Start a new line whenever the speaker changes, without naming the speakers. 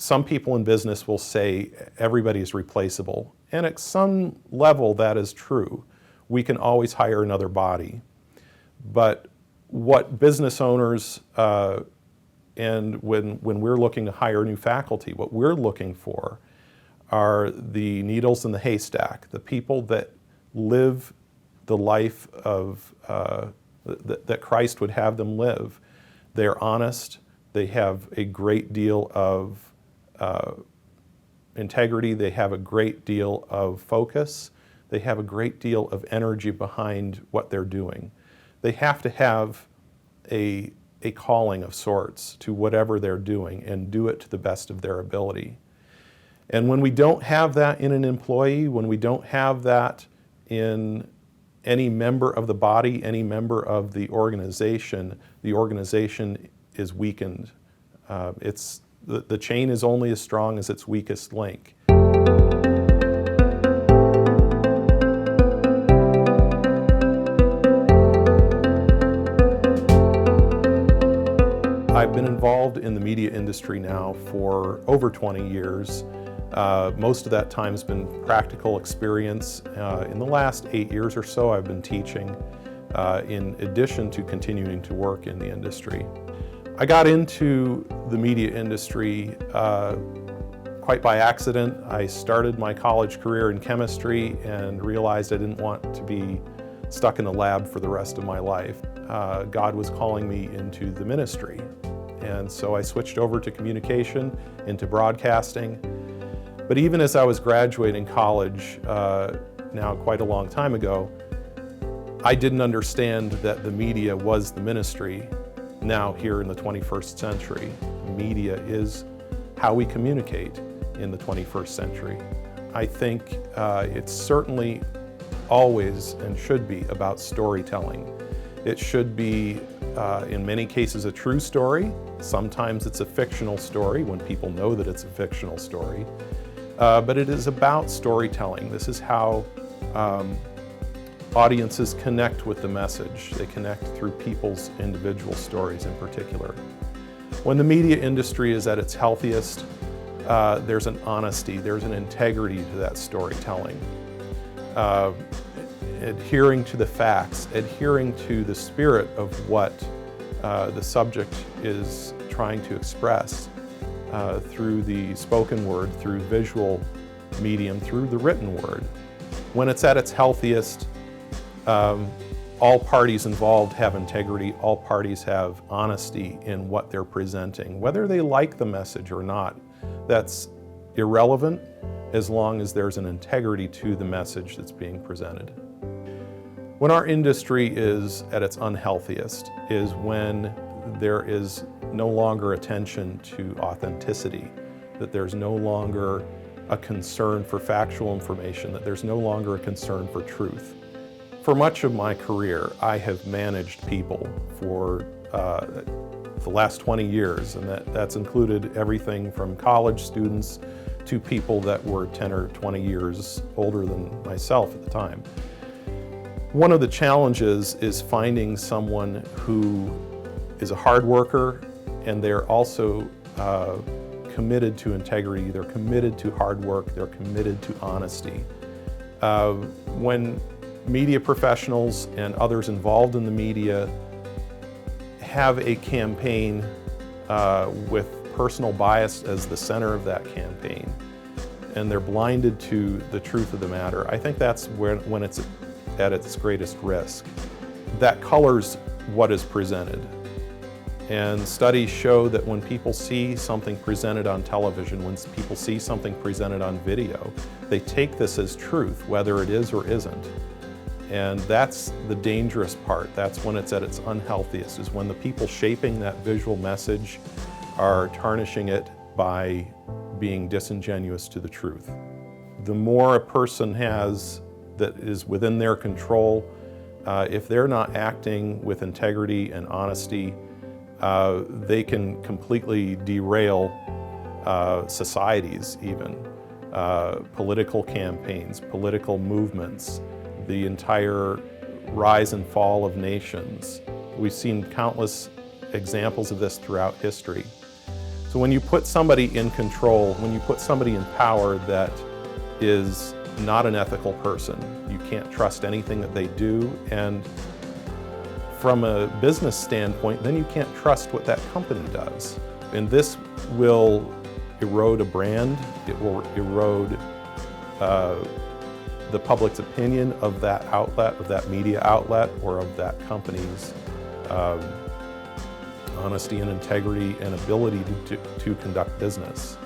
Some people in business will say everybody is replaceable, and at some level that is true. We can always hire another body. But what business owners, and when we're looking to hire new faculty, what we're looking for are the needles in the haystack, the people that live the life of that Christ would have them live. They're honest, they have a great deal of integrity, they have a great deal of focus, they have a great deal of energy behind what they're doing. They have to have a calling of sorts to whatever they're doing and do it to the best of their ability. And when we don't have that in an employee, when we don't have that in any member of the body, any member of the organization is weakened. The chain is only as strong as its weakest link. I've been involved in the media industry now for over 20 years. Most of that time has been practical experience. In the last 8 years or so, I've been teaching in addition to continuing to work in the industry. I got into the media industry quite by accident. I started my college career in chemistry and realized I didn't want to be stuck in the lab for the rest of my life. God was calling me into the ministry. And so I switched over to communication, into broadcasting. But even as I was graduating college, now quite a long time ago, I didn't understand that the media was the ministry. Now here in the 21st century, media is how we communicate in the 21st century. I think it's certainly always and should be about storytelling. It should be, in many cases, a true story. Sometimes it's a fictional story when people know that it's a fictional story. But it is about storytelling. This is how audiences connect with the message. They connect through people's individual stories in particular. When the media industry is at its healthiest, there's an honesty, there's an integrity to that storytelling. Adhering to the facts, adhering to the spirit of what the subject is trying to express through the spoken word, through visual medium, through the written word. When it's at its healthiest, all parties involved have integrity, all parties have honesty in what they're presenting. Whether they like the message or not, that's irrelevant as long as there's an integrity to the message that's being presented. When our industry is at its unhealthiest is when there is no longer attention to authenticity, that there's no longer a concern for factual information, that there's no longer a concern for truth. For much of my career, I have managed people for the last 20 years, and that's included everything from college students to people that were 10 or 20 years older than myself at the time. One of the challenges is finding someone who is a hard worker and they're also committed to integrity, they're committed to hard work, they're committed to honesty. When media professionals and others involved in the media have a campaign with personal bias as the center of that campaign, and they're blinded to the truth of the matter, I think that's when it's at its greatest risk. That colors what is presented. And studies show that when people see something presented on television, when people see something presented on video, they take this as truth, whether it is or isn't. And that's the dangerous part. That's when it's at its unhealthiest, is when the people shaping that visual message are tarnishing it by being disingenuous to the truth. The more a person has that is within their control, if they're not acting with integrity and honesty, they can completely derail societies even, political campaigns, political movements, the entire rise and fall of nations. We've seen countless examples of this throughout history. So when you put somebody in control, when you put somebody in power that is not an ethical person, you can't trust anything that they do, and from a business standpoint, then you can't trust what that company does. And this will erode a brand, it will erode the public's opinion of that outlet, of that media outlet, or of that company's honesty and integrity and ability to conduct business.